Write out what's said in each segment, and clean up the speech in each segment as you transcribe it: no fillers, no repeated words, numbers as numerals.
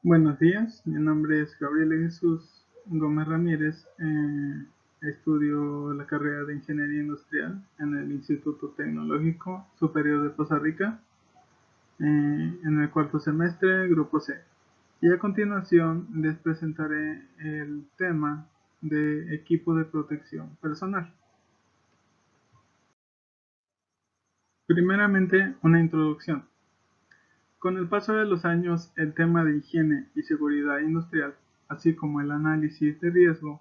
Buenos días, mi nombre es Gabriel Jesús Gómez Ramírez. Estudio la carrera de Ingeniería Industrial en el Instituto Tecnológico Superior de Costa Rica, en el cuarto semestre, Grupo C. Y a continuación les presentaré el tema de equipo de protección personal. Primeramente, una introducción. Con el paso de los años, el tema de higiene y seguridad industrial, así como el análisis de riesgo,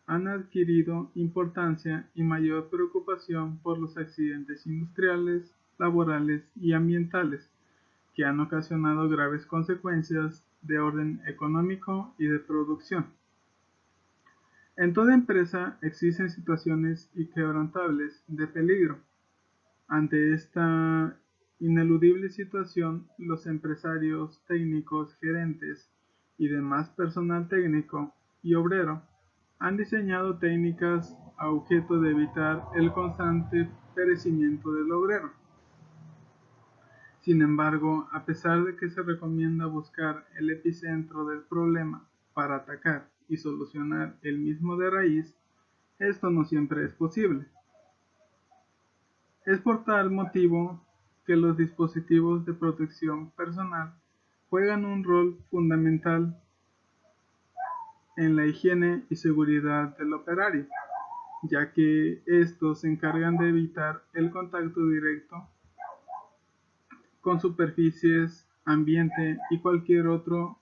han adquirido importancia y mayor preocupación por los accidentes industriales, laborales y ambientales, que han ocasionado graves consecuencias de orden económico y de producción. En toda empresa existen situaciones inquebrantables de peligro. Ante esta ineludible situación, los empresarios, técnicos, gerentes y demás personal técnico y obrero han diseñado técnicas a objeto de evitar el constante perecimiento del obrero. Sin embargo, a pesar de que se recomienda buscar el epicentro del problema para atacar y solucionar el mismo de raíz, esto no siempre es posible. Es por tal motivo que los dispositivos de protección personal juegan un rol fundamental en la higiene y seguridad del operario, ya que estos se encargan de evitar el contacto directo con superficies, ambiente y cualquier otro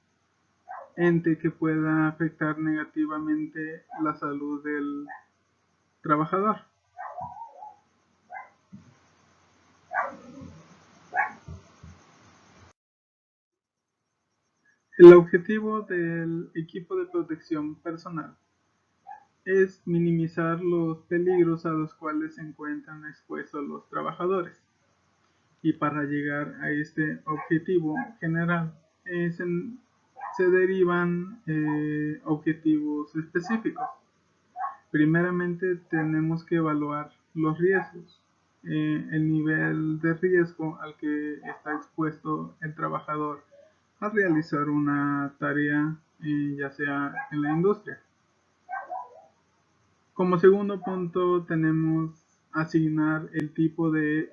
ente que pueda afectar negativamente la salud del trabajador. El objetivo del equipo de protección personal es minimizar los peligros a los cuales se encuentran expuestos los trabajadores. Y para llegar a este objetivo general se derivan objetivos específicos. Primeramente tenemos que evaluar los riesgos, el nivel de riesgo al que está expuesto el trabajador al realizar una tarea, ya sea en la industria. Como segundo punto tenemos asignar el tipo de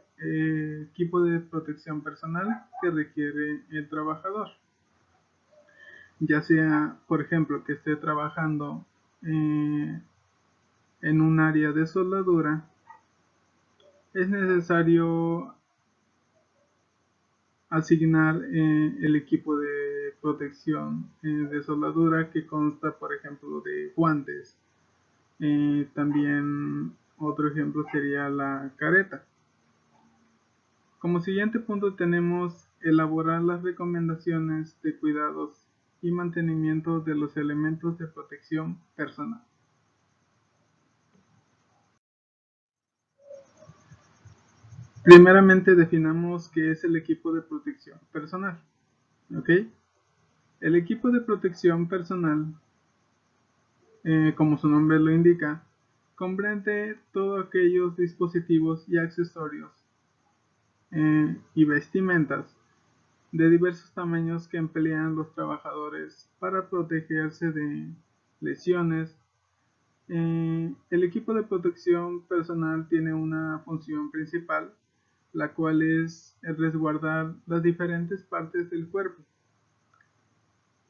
equipo de protección personal que requiere el trabajador. Ya sea, por ejemplo, que esté trabajando en un área de soldadura, es necesario asignar el equipo de protección de soldadura que consta, por ejemplo, de guantes. También otro ejemplo sería la careta. Como siguiente punto tenemos elaborar las recomendaciones de cuidados y mantenimiento de los elementos de protección personal. Primeramente definamos qué es el equipo de protección personal. ¿Ok? El equipo de protección personal, como su nombre lo indica, comprende todos aquellos dispositivos y accesorios y vestimentas de diversos tamaños que emplean los trabajadores para protegerse de lesiones. El equipo de protección personal tiene una función principal, la cual es resguardar las diferentes partes del cuerpo,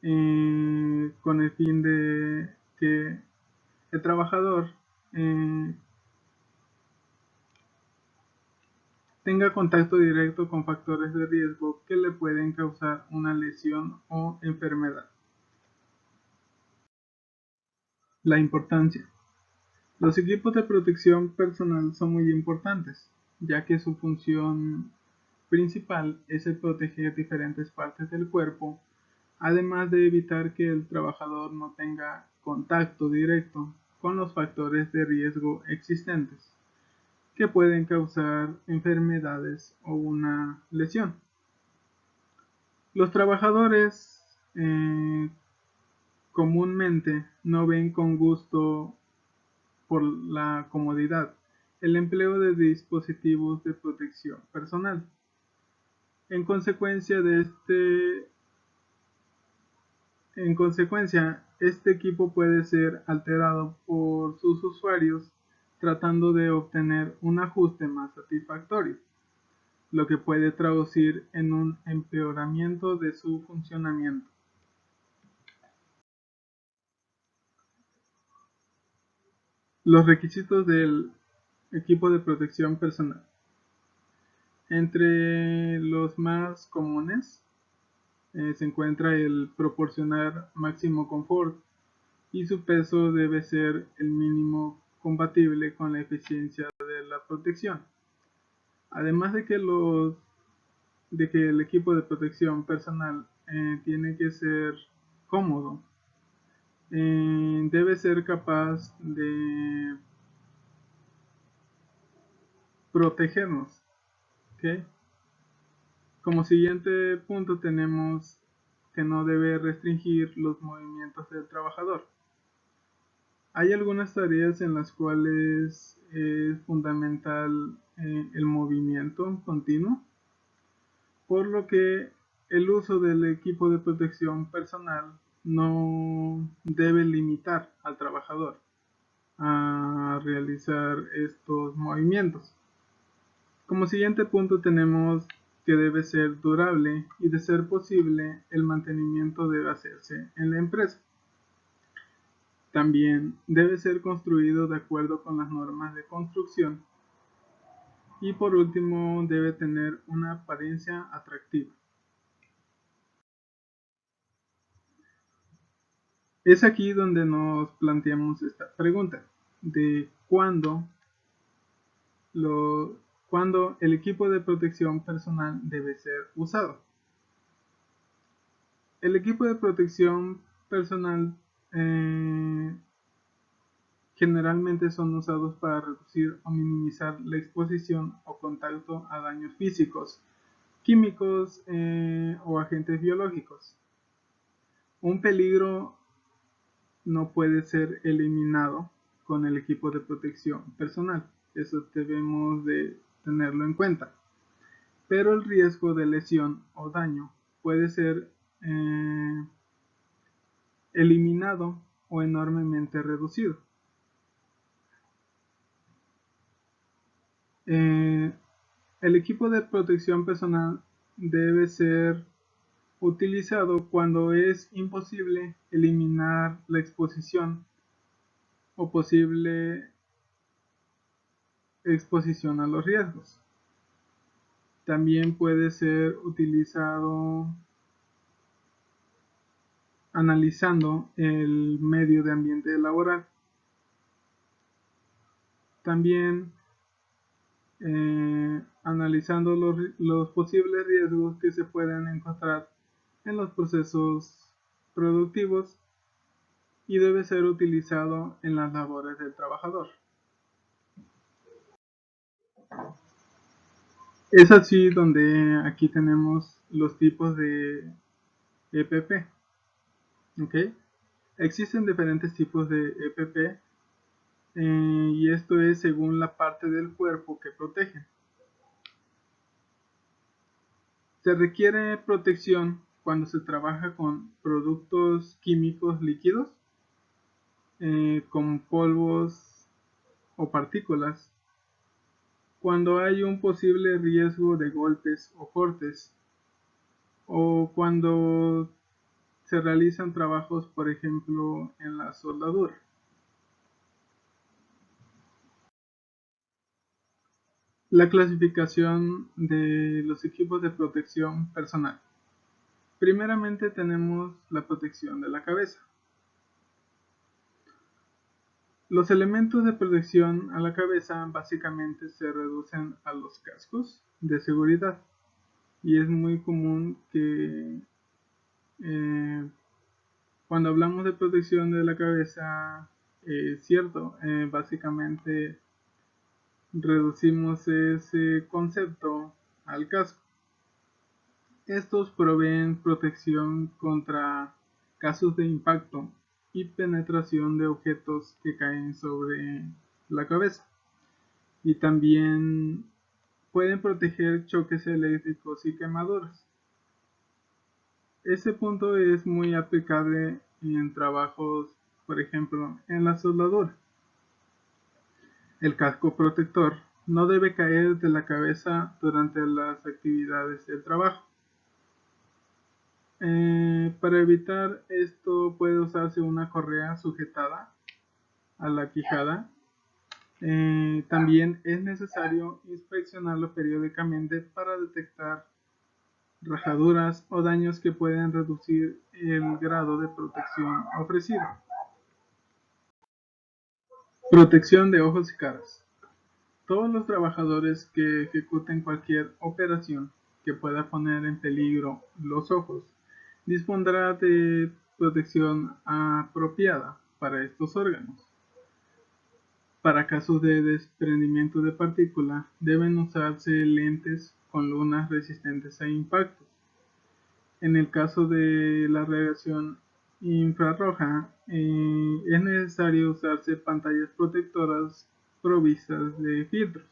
con el fin de que el trabajador eh, tenga contacto directo con factores de riesgo que le pueden causar una lesión o enfermedad. La importancia. Los equipos de protección personal son muy importantes, ya que su función principal es el proteger diferentes partes del cuerpo, además de evitar que el trabajador no tenga contacto directo con los factores de riesgo existentes, que pueden causar enfermedades o una lesión. Los trabajadores comúnmente no ven con gusto por la comodidad el empleo de dispositivos de protección personal. En consecuencia de este En consecuencia, este equipo puede ser alterado por sus usuarios tratando de obtener un ajuste más satisfactorio, lo que puede traducir en un empeoramiento de su funcionamiento. Los requisitos del equipo de protección personal. Entre los más comunes se encuentra el proporcionar máximo confort y su peso debe ser el mínimo compatible con la eficiencia de la protección. Además de que el equipo de protección personal tiene que ser cómodo, debe ser capaz de protegernos. ¿Okay? Como siguiente punto tenemos que no debe restringir los movimientos del trabajador. Hay algunas tareas en las cuales es fundamental el movimiento continuo, por lo que el uso del equipo de protección personal no debe limitar al trabajador a realizar estos movimientos. Como siguiente punto tenemos que debe ser durable y de ser posible el mantenimiento debe hacerse en la empresa. También debe ser construido de acuerdo con las normas de construcción y por último debe tener una apariencia atractiva. Es aquí donde nos planteamos esta pregunta de cuándo el equipo de protección personal debe ser usado. El equipo de protección personal generalmente son usados para reducir o minimizar la exposición o contacto a daños físicos, químicos o agentes biológicos. Un peligro no puede ser eliminado con el equipo de protección personal. Eso debemos de tenerlo en cuenta. Pero el riesgo de lesión o daño puede ser eliminado o enormemente reducido. El equipo de protección personal debe ser utilizado cuando es imposible eliminar la exposición o posible exposición a los riesgos. También puede ser utilizado analizando el medio de ambiente laboral. También analizando los posibles riesgos que se pueden encontrar en los procesos productivos y debe ser utilizado en las labores del trabajador. Es así donde aquí tenemos los tipos de EPP. ¿Okay? Existen diferentes tipos de EPP y esto es según la parte del cuerpo que protege. Se requiere protección cuando se trabaja con productos químicos líquidos, con polvos o partículas, cuando hay un posible riesgo de golpes o cortes, o cuando se realizan trabajos, por ejemplo, en la soldadura. La clasificación de los equipos de protección personal. Primeramente tenemos la protección de la cabeza. Los elementos de protección a la cabeza básicamente se reducen a los cascos de seguridad y es muy común que cuando hablamos de protección de la cabeza, cierto, básicamente reducimos ese concepto al casco. Estos proveen protección contra casos de impacto y penetración de objetos que caen sobre la cabeza. Y también pueden proteger choques eléctricos y quemaduras. Ese punto es muy aplicable en trabajos, por ejemplo, en la soldadura. El casco protector no debe caer de la cabeza durante las actividades del trabajo. Para evitar esto puede usarse una correa sujetada a la quijada. También es necesario inspeccionarlo periódicamente para detectar rajaduras o daños que pueden reducir el grado de protección ofrecido. Protección de ojos y caras. Todos los trabajadores que ejecuten cualquier operación que pueda poner en peligro los ojos dispondrá de protección apropiada para estos órganos. Para casos de desprendimiento de partícula, deben usarse lentes con lunas resistentes a impactos. En el caso de la radiación infrarroja, es necesario usarse pantallas protectoras provistas de filtros.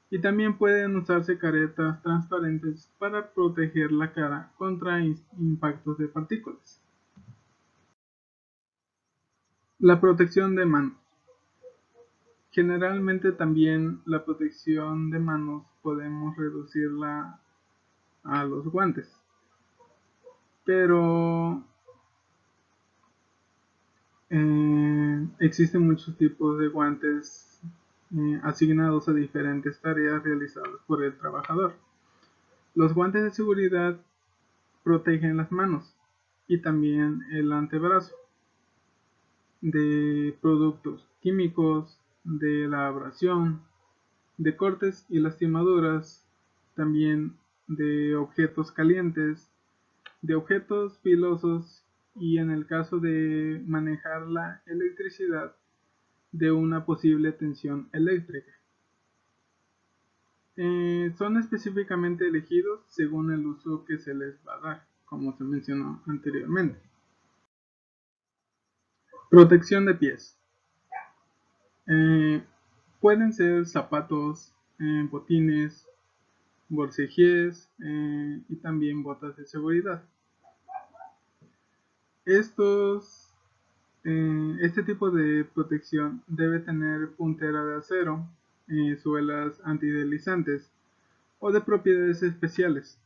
Y también pueden usarse caretas transparentes para proteger la cara contra impactos de partículas. La protección de manos. Generalmente también la protección de manos podemos reducirla a los guantes, pero existen muchos tipos de guantes asignados a diferentes tareas realizadas por el trabajador. Los guantes de seguridad protegen las manos y también el antebrazo de productos químicos, de la abrasión, de cortes y lastimaduras, también de objetos calientes, de objetos filosos y en el caso de manejar la electricidad, de una posible tensión eléctrica. Son específicamente elegidos según el uso que se les va a dar, como se mencionó anteriormente. Protección de pies. Pueden ser zapatos, botines, borcejies y también botas de seguridad. Este tipo de protección debe tener puntera de acero, suelas antideslizantes o de propiedades especiales,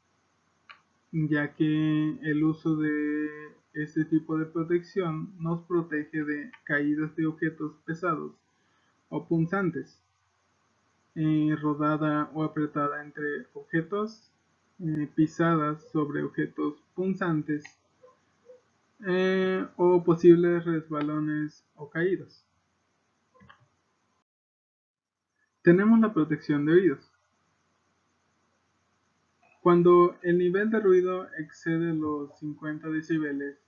ya que el uso de este tipo de protección nos protege de caídas de objetos pesados o punzantes, rodada o apretada entre objetos, pisadas sobre objetos punzantes o posibles resbalones o caídas. Tenemos la protección de oídos. Cuando el nivel de ruido excede los 50 decibeles,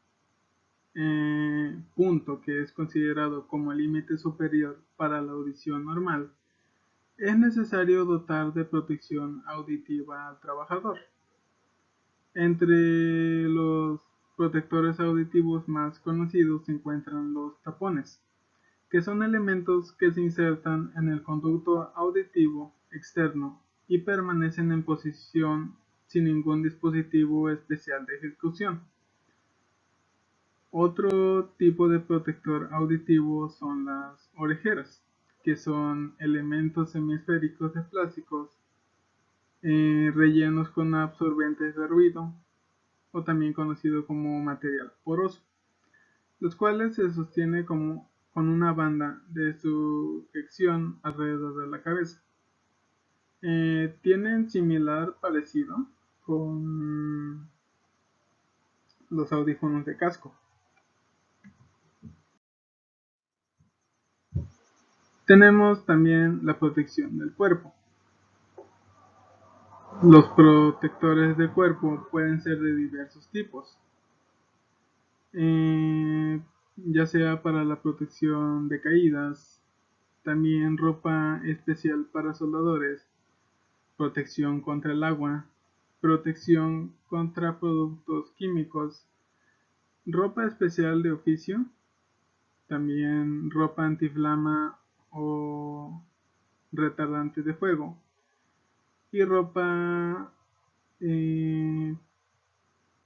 punto que es considerado como el límite superior para la audición normal, es necesario dotar de protección auditiva al trabajador. Entre los protectores auditivos más conocidos se encuentran los tapones, que son elementos que se insertan en el conducto auditivo externo y permanecen en posición sin ningún dispositivo especial de ejecución. Otro tipo de protector auditivo son las orejeras, que son elementos semiesféricos de plásticos rellenos con absorbentes de ruido, o también conocido como material poroso, los cuales se sostiene con una banda de sujeción alrededor de la cabeza. Tienen similar parecido con los audífonos de casco. Tenemos también la protección del cuerpo. Los protectores del cuerpo pueden ser de diversos tipos, ya sea para la protección de caídas, también ropa especial para soldadores, protección contra el agua, protección contra productos químicos, ropa especial de oficio, también ropa antiflama o retardante de fuego, y ropa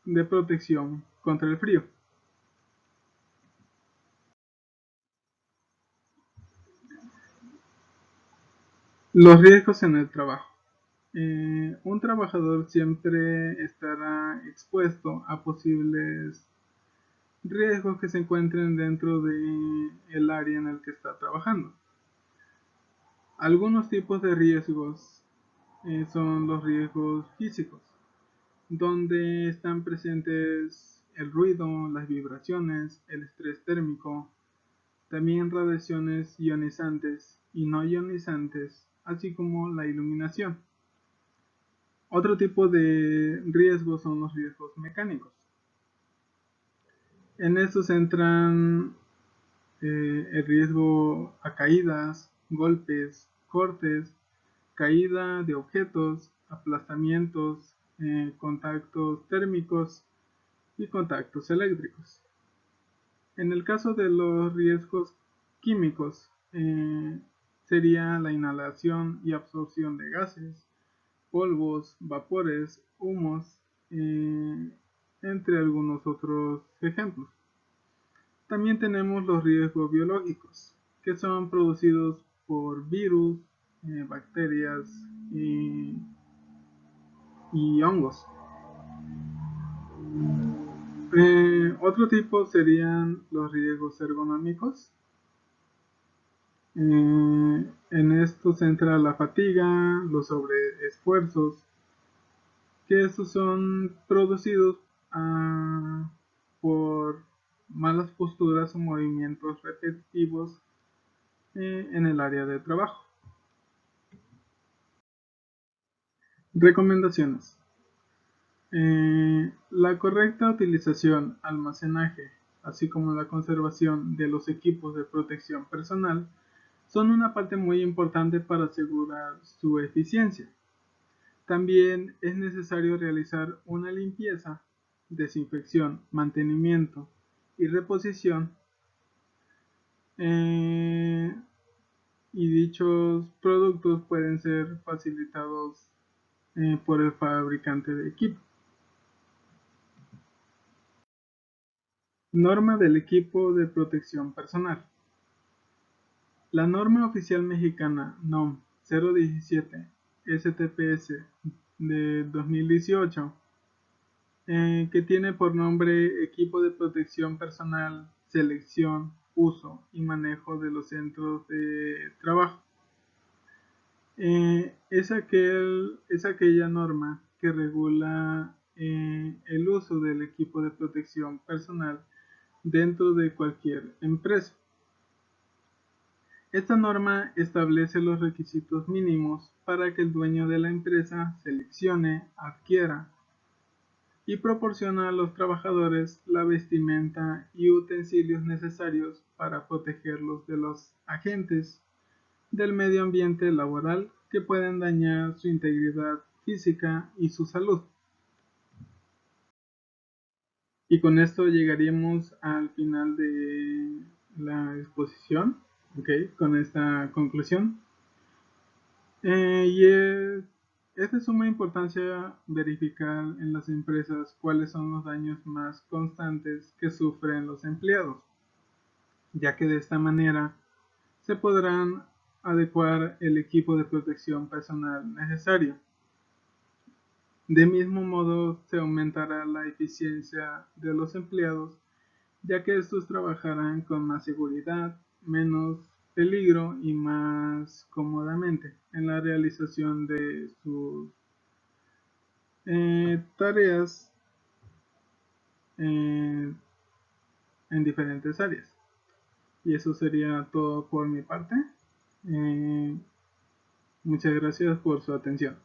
de protección contra el frío. Los riesgos en el trabajo. Un trabajador siempre estará expuesto a posibles riesgos que se encuentren dentro del área en el que está trabajando. Algunos tipos de riesgos son los riesgos físicos, donde están presentes el ruido, las vibraciones, el estrés térmico, también radiaciones ionizantes y no ionizantes, así como la iluminación. Otro tipo de riesgos son los riesgos mecánicos. En estos entran el riesgo a caídas, golpes, cortes, caída de objetos, aplastamientos, contactos térmicos y contactos eléctricos. En el caso de los riesgos químicos, sería la inhalación y absorción de gases, polvos, vapores, humos, entre algunos otros ejemplos. También tenemos los riesgos biológicos, que son producidos por virus, bacterias y hongos. Otro tipo serían los riesgos ergonómicos. En esto se entra la fatiga, los sobreesfuerzos, que estos son producidos por malas posturas o movimientos repetitivos en el área de trabajo. Recomendaciones. La correcta utilización, almacenaje, así como la conservación de los equipos de protección personal son una parte muy importante para asegurar su eficiencia. También es necesario realizar una limpieza, desinfección, mantenimiento y reposición, y dichos productos pueden ser facilitados por el fabricante de equipo. Norma del equipo de protección personal. La norma oficial mexicana NOM 017 STPS de 2018, que tiene por nombre Equipo de Protección Personal, Selección, Uso y Manejo de los Centros de Trabajo. Es aquella norma que regula el uso del equipo de protección personal dentro de cualquier empresa. Esta norma establece los requisitos mínimos para que el dueño de la empresa seleccione, adquiera y proporciona a los trabajadores la vestimenta y utensilios necesarios para protegerlos de los agentes del medio ambiente laboral que pueden dañar su integridad física y su salud. Y con esto llegaríamos al final de la exposición, con esta conclusión. Es de suma importancia verificar en las empresas cuáles son los daños más constantes que sufren los empleados, ya que de esta manera se podrán adecuar el equipo de protección personal necesario. De mismo modo, se aumentará la eficiencia de los empleados, ya que estos trabajarán con más seguridad, menos peligro y más cómodamente en la realización de sus tareas en diferentes áreas. Y eso sería todo por mi parte. Muchas gracias por su atención.